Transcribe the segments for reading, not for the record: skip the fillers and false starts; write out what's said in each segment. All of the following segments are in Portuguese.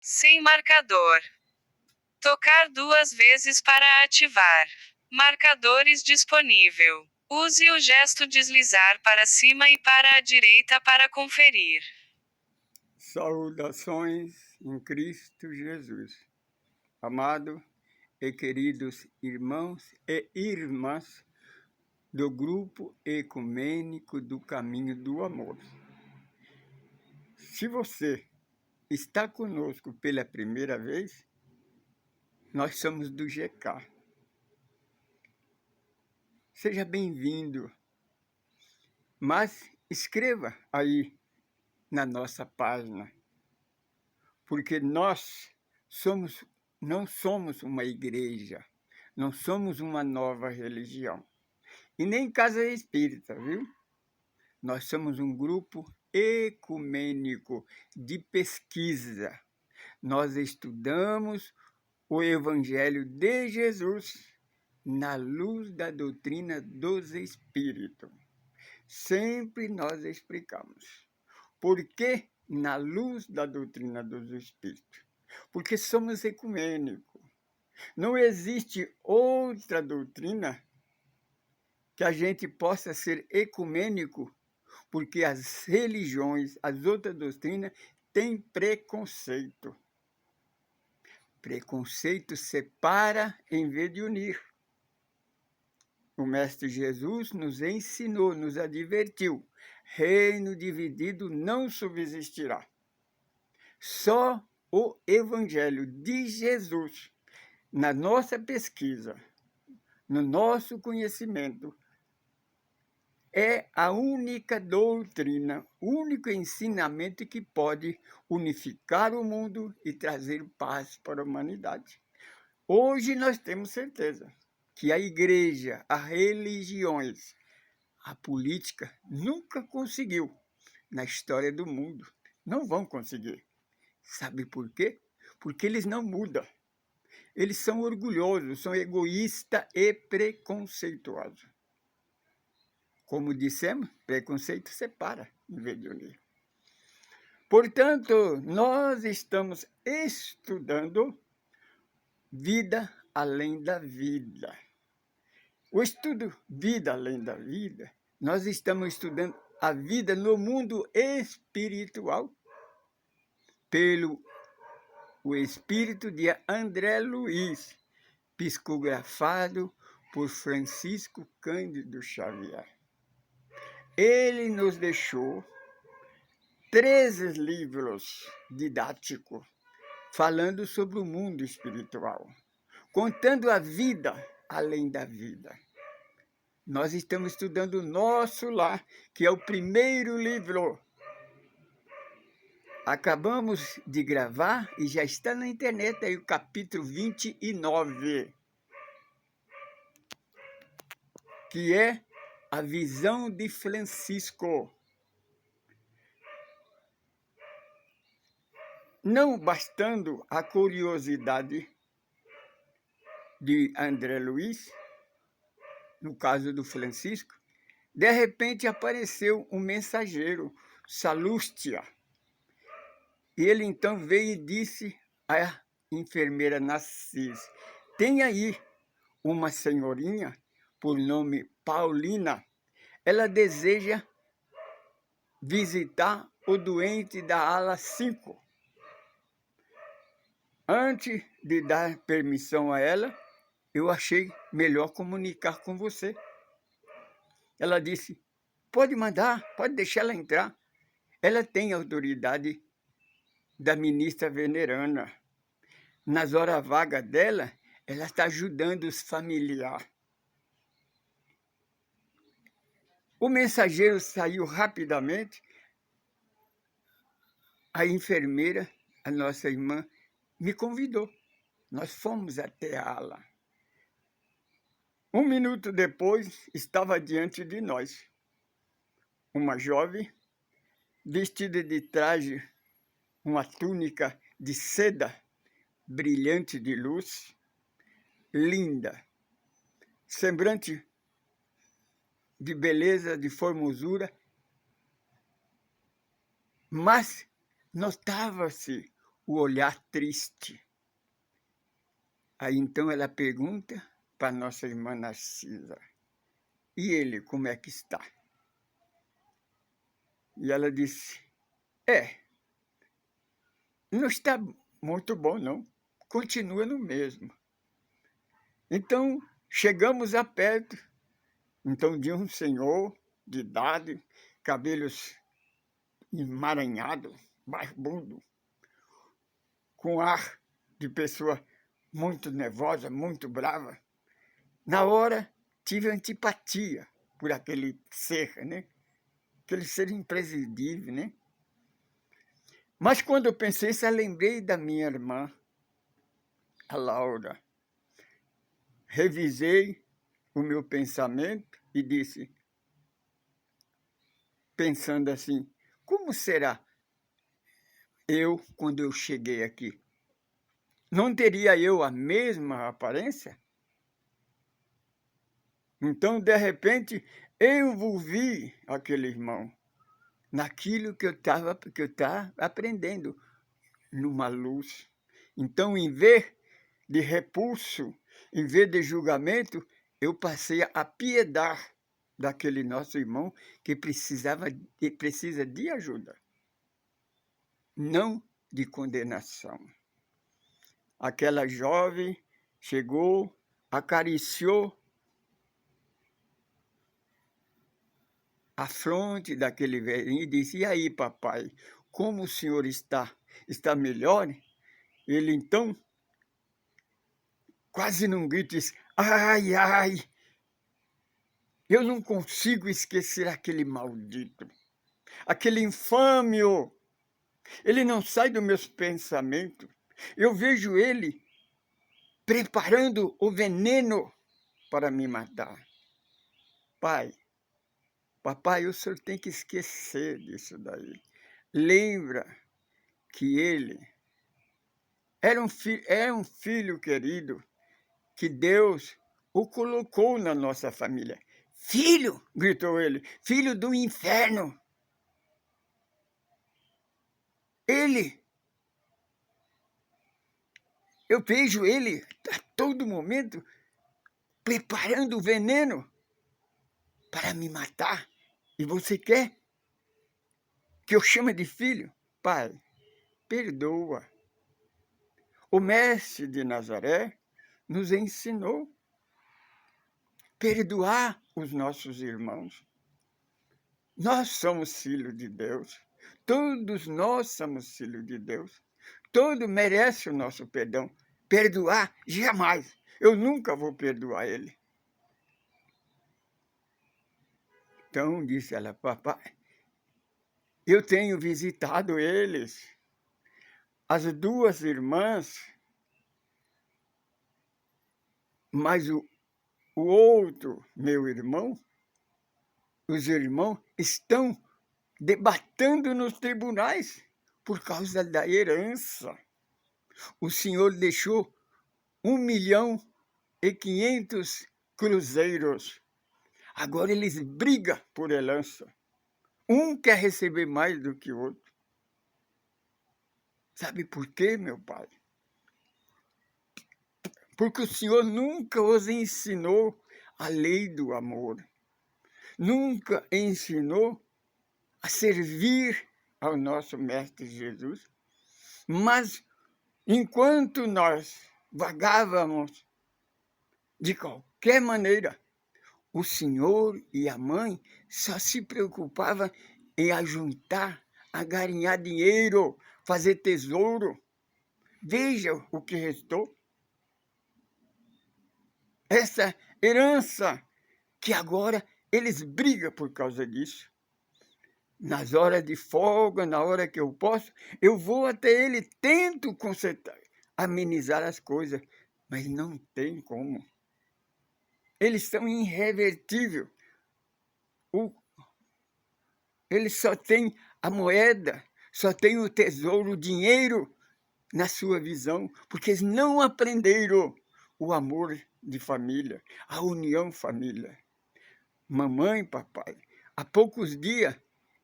Sem marcador. Tocar 2 vezes para ativar. Marcadores disponível. Use o gesto deslizar para cima e para a direita para conferir. Saudações em Cristo Jesus. Amado e queridos irmãos e irmãs do Grupo Ecumênico do Caminho do Amor. Se você está conosco pela primeira vez, nós somos do GK. Seja bem-vindo, mas escreva aí na nossa página, porque nós não somos uma igreja, não somos uma nova religião, e nem casa espírita, viu? Nós somos um grupo ecumênico de pesquisa. Nós estudamos o Evangelho de Jesus na luz da doutrina dos Espíritos. Sempre nós explicamos. Por que na luz da doutrina dos Espíritos? Porque somos ecumênicos. Não existe outra doutrina que a gente possa ser ecumênico, porque as religiões, as outras doutrinas, têm preconceito. Preconceito separa em vez de unir. O Mestre Jesus nos ensinou, nos advertiu: reino dividido não subsistirá. Só o Evangelho de Jesus, na nossa pesquisa, no nosso conhecimento, é a única doutrina, o único ensinamento que pode unificar o mundo e trazer paz para a humanidade. Hoje nós temos certeza que a igreja, as religiões, a política nunca conseguiu na história do mundo. Não vão conseguir. Sabe por quê? Porque eles não mudam. Eles são orgulhosos, são egoístas e preconceituosos. Como dissemos, preconceito separa em vez de unir. Portanto, nós estamos estudando vida além da vida. O estudo Vida Além da Vida, nós estamos estudando a vida no mundo espiritual pelo o espírito de André Luiz, psicografado por Francisco Cândido Xavier. Ele nos deixou 13 livros didáticos falando sobre o mundo espiritual, contando a vida além da vida. Nós estamos estudando o Nosso Lar, que é o primeiro livro. Acabamos de gravar e já está na internet aí o capítulo 29, que é a visão de Francisco. Não bastando a curiosidade de André Luiz, no caso do Francisco, de repente apareceu um mensageiro, Salústia. E ele então veio e disse à enfermeira Narcisa: tem aí uma senhorinha por nome Paulina, ela deseja visitar o doente da ala 5. Antes de dar permissão a ela, eu achei melhor comunicar com você. Ela disse: pode mandar, pode deixar ela entrar. Ela tem autoridade da ministra venerana. Nas horas vagas dela, ela está ajudando os familiares. O mensageiro saiu rapidamente. A enfermeira, a nossa irmã, me convidou. Nós fomos até a ala. 1 minuto depois, estava diante de nós uma jovem, vestida de traje, uma túnica de seda, brilhante de luz, linda, semblante de beleza, de formosura, mas notava-se o olhar triste. Aí então ela pergunta para nossa irmã Narcisa: e ele, como é que está? E ela disse: não está muito bom, não. Continua no mesmo. Então, chegamos a perto, então, de um senhor de idade, cabelos emaranhados, barbudo, com ar de pessoa muito nervosa, muito brava. Na hora, tive antipatia por aquele ser, né? Aquele ser imprescindível, né? Mas quando eu pensei isso, eu lembrei da minha irmã, a Laura. Revisei o meu pensamento e disse, pensando assim, como será eu quando eu cheguei aqui? Não teria eu a mesma aparência? Então, de repente, eu envolvi aquele irmão naquilo que eu estava aprendendo, numa luz. Então, em vez de repulso, em vez de julgamento, eu passei a apiedar daquele nosso irmão que precisa de ajuda, não de condenação. Aquela jovem chegou, acariciou a fronte daquele velhinho e disse, e aí, papai, como o senhor está? Está melhor? Ele, então, quase num grito, disse, ai, ai, eu não consigo esquecer aquele maldito, aquele infâmio. Ele não sai dos meus pensamentos. Eu vejo ele preparando o veneno para me matar. Pai, papai, o senhor tem que esquecer disso daí. Lembra que ele era um filho querido, que Deus o colocou na nossa família. Filho, gritou ele, filho do inferno. Eu vejo ele a todo momento preparando o veneno para me matar. E você quer que eu chame de filho? Pai, perdoa. O mestre de Nazaré nos ensinou perdoar os nossos irmãos. Nós somos filhos de Deus. Todos nós somos filhos de Deus. Todo merece o nosso perdão. Perdoar, jamais. Eu nunca vou perdoar ele. Então, disse ela, papai, eu tenho visitado eles. As duas irmãs, mas o outro, meu irmão, os irmãos estão debatendo nos tribunais por causa da herança. O senhor deixou 1.500.000 cruzeiros. Agora eles brigam por herança. Um quer receber mais do que o outro. Sabe por quê, meu pai? Porque o Senhor nunca os ensinou a lei do amor. Nunca ensinou a servir ao nosso Mestre Jesus. Mas, enquanto nós vagávamos de qualquer maneira, o Senhor e a mãe só se preocupavam em ajuntar, agarinhar dinheiro, fazer tesouro. Veja o que restou. Essa herança que agora eles brigam por causa disso. Nas horas de folga, na hora que eu posso, eu vou até ele, tento consertar, amenizar as coisas, mas não tem como. Eles são irrevertíveis. Eles só têm a moeda, só têm o tesouro, o dinheiro na sua visão, porque eles não aprenderam o amor de família, a união família. Mamãe, papai, há poucos dias,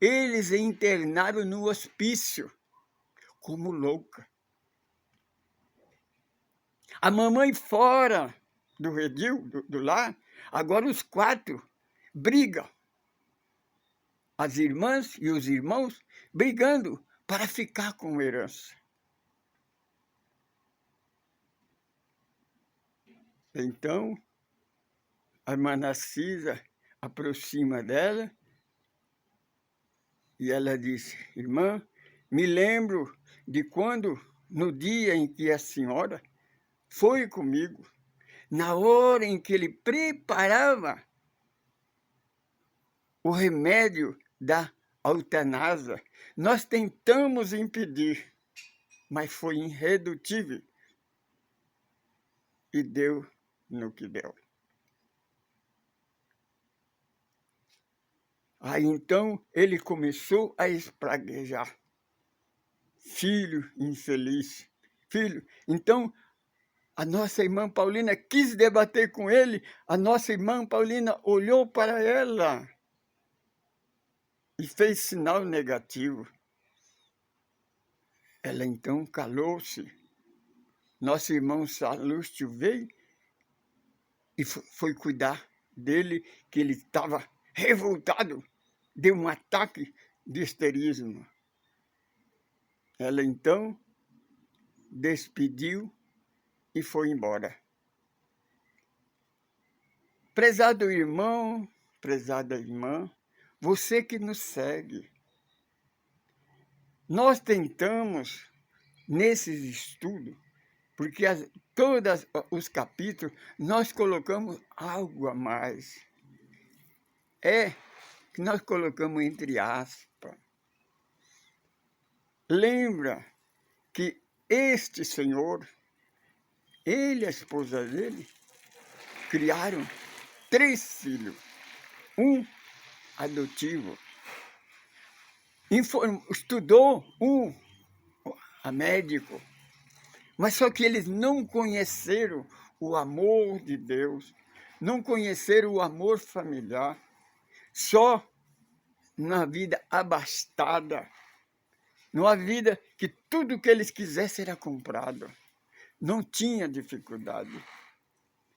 eles internaram no hospício, como louca. A mamãe fora do redil, do lar, agora os 4 brigam. As irmãs e os irmãos brigando para ficar com a herança. Então, a irmã Narcisa aproxima dela e ela disse: irmã, me lembro de quando, no dia em que a senhora foi comigo, na hora em que ele preparava o remédio da eutanásia, nós tentamos impedir, mas foi irredutível e deu no que deu. Aí então ele começou a espraguejar. Filho infeliz, filho. Então a nossa irmã Paulina quis debater com ele, a nossa irmã Paulina olhou para ela e fez sinal negativo. Ela então calou-se. Nosso irmão Salúcio veio e foi cuidar dele, que ele estava revoltado, deu um ataque de histerismo. Ela então despediu e foi embora. Prezado irmão, prezada irmã, você que nos segue, nós tentamos, nesses estudos, porque todos os capítulos nós colocamos algo a mais. É que nós colocamos entre aspas. Lembra que este senhor, ele e a esposa dele, criaram 3 filhos, um adotivo. Estudou a médico, mas só que eles não conheceram o amor de Deus, não conheceram o amor familiar, só na vida abastada, numa vida que tudo que eles quisessem era comprado, não tinha dificuldade.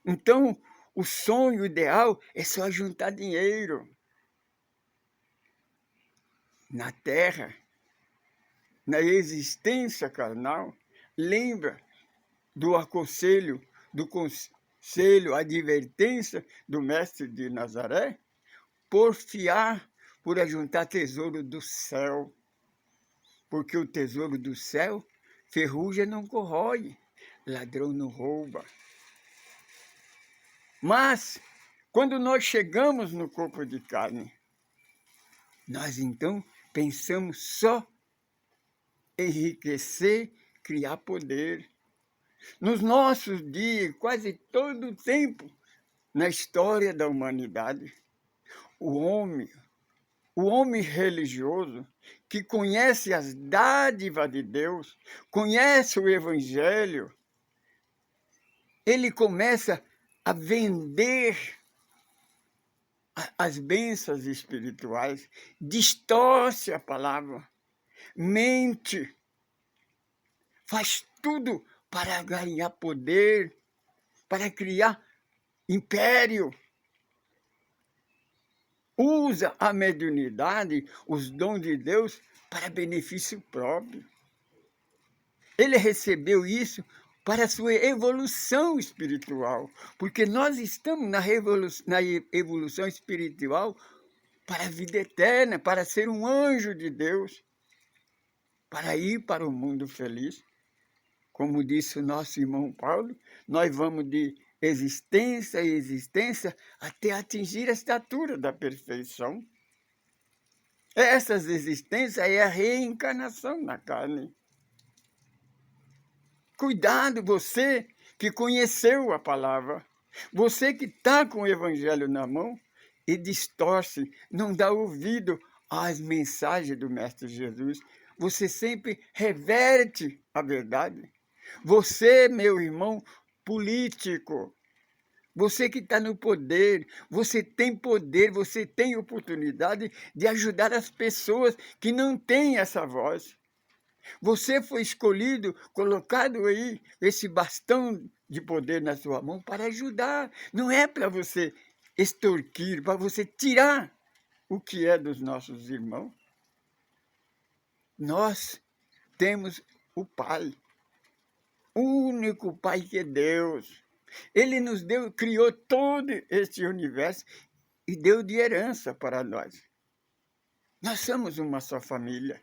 Então, o sonho ideal é só juntar dinheiro. Na terra, na existência carnal, lembra do aconselho, a advertência do mestre de Nazaré? Porfiar por ajuntar tesouro do céu. Porque o tesouro do céu, ferrugem não corrói, ladrão não rouba. Mas, quando nós chegamos no corpo de carne, nós então pensamos só enriquecer, criar poder. Nos nossos dias, quase todo o tempo, na história da humanidade, o homem religioso, que conhece as dádivas de Deus, conhece o Evangelho, ele começa a vender as bênçãos espirituais, distorce a palavra, mente, faz tudo para ganhar poder, para criar império. Usa a mediunidade, os dons de Deus, para benefício próprio. Ele recebeu isso para a sua evolução espiritual, porque nós estamos na evolução espiritual para a vida eterna, para ser um anjo de Deus, para ir para o mundo feliz. Como disse o nosso irmão Paulo, nós vamos de existência em existência até atingir a estatura da perfeição. Essas existências é a reencarnação na carne. Cuidado, você que conheceu a palavra, você que está com o Evangelho na mão e distorce, não dá ouvido às mensagens do Mestre Jesus. Você sempre reverte a verdade. Você, meu irmão político, você que está no poder, você tem oportunidade de ajudar as pessoas que não têm essa voz. Você foi escolhido, colocado aí, esse bastão de poder na sua mão para ajudar. Não é para você extorquir, para você tirar o que é dos nossos irmãos. Nós temos o Pai, o único Pai que é Deus. Ele nos deu, criou todo este universo e deu de herança para nós. Nós somos uma só família.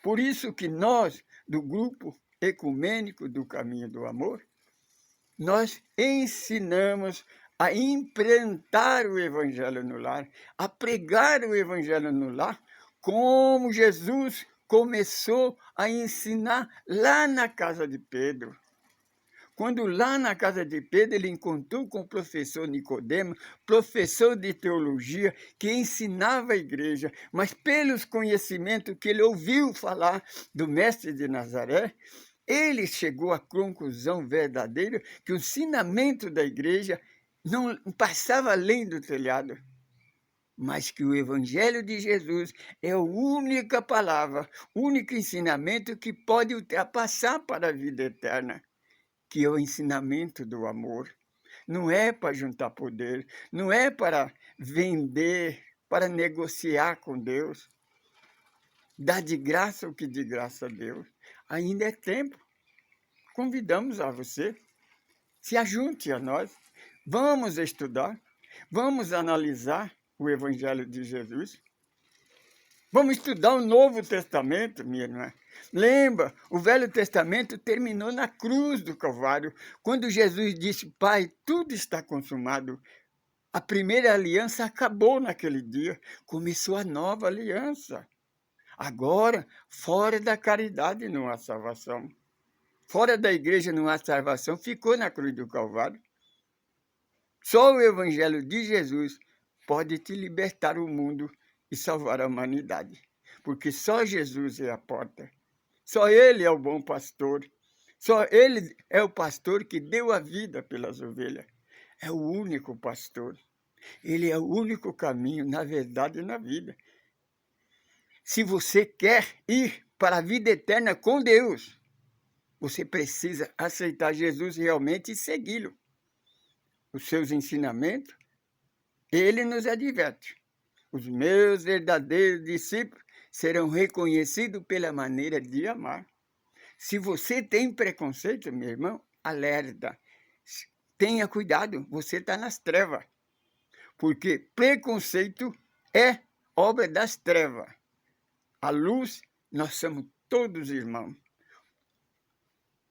Por isso que nós, do grupo ecumênico do Caminho do Amor, nós ensinamos a implantar o Evangelho no lar, a pregar o Evangelho no lar, como Jesus começou a ensinar lá na casa de Pedro. Quando lá na casa de Pedro ele encontrou com o professor Nicodemo, professor de teologia, que ensinava a igreja, mas pelos conhecimentos que ele ouviu falar do mestre de Nazaré, ele chegou à conclusão verdadeira que o ensinamento da igreja não passava além do telhado, mas que o Evangelho de Jesus é a única palavra, o único ensinamento que pode ultrapassar para a vida eterna, que é o ensinamento do amor. Não é para juntar poder, não é para vender, para negociar com Deus. Dá de graça o que de graça a Deus. Ainda é tempo. Convidamos a você, se ajunte a nós. Vamos estudar, vamos analisar o Evangelho de Jesus. Vamos estudar o Novo Testamento, minha irmã. Lembra, o Velho Testamento terminou na cruz do Calvário, quando Jesus disse, Pai, tudo está consumado. A primeira aliança acabou naquele dia, começou a nova aliança. Agora, fora da caridade não há salvação. Fora da igreja não há salvação, ficou na cruz do Calvário. Só o Evangelho de Jesus pode te libertar o mundo e salvar a humanidade, porque só Jesus é a porta. Só Ele é o bom pastor. Só Ele é o pastor que deu a vida pelas ovelhas. É o único pastor. Ele é o único caminho, na verdade e na vida. Se você quer ir para a vida eterna com Deus, você precisa aceitar Jesus realmente e segui-lo. Os seus ensinamentos, Ele nos adverte. Os meus verdadeiros discípulos serão reconhecidos pela maneira de amar. Se você tem preconceito, meu irmão, alerta. Tenha cuidado, você está nas trevas. Porque preconceito é obra das trevas. A luz, nós somos todos irmãos.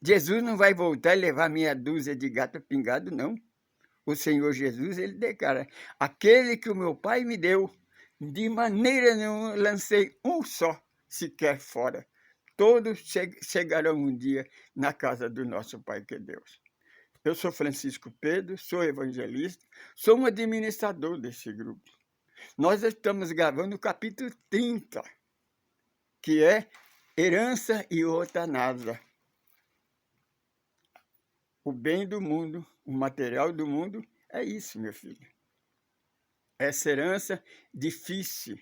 Jesus não vai voltar e levar meia dúzia de gato pingado, não. O Senhor Jesus, ele declara, aquele que o meu Pai me deu, de maneira nenhuma lancei um só sequer fora. Todos chegarão um dia na casa do nosso Pai que é Deus. Eu sou Francisco Pedro, sou evangelista, sou um administrador desse grupo. Nós estamos gravando o capítulo 30, que é Herança e Eutanásia. O bem do mundo, o material do mundo, é isso, meu filho. Essa herança difícil,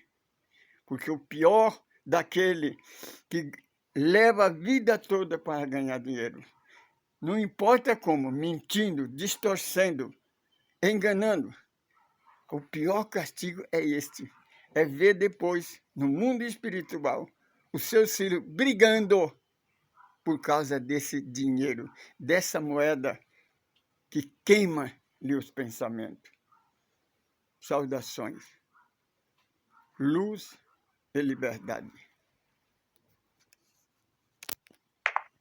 porque o pior daquele que leva a vida toda para ganhar dinheiro, não importa como, mentindo, distorcendo, enganando, o pior castigo é este, é ver depois, no mundo espiritual, os seus filhos brigando por causa desse dinheiro, dessa moeda que queima-lhe os pensamentos. Saudações, luz e liberdade.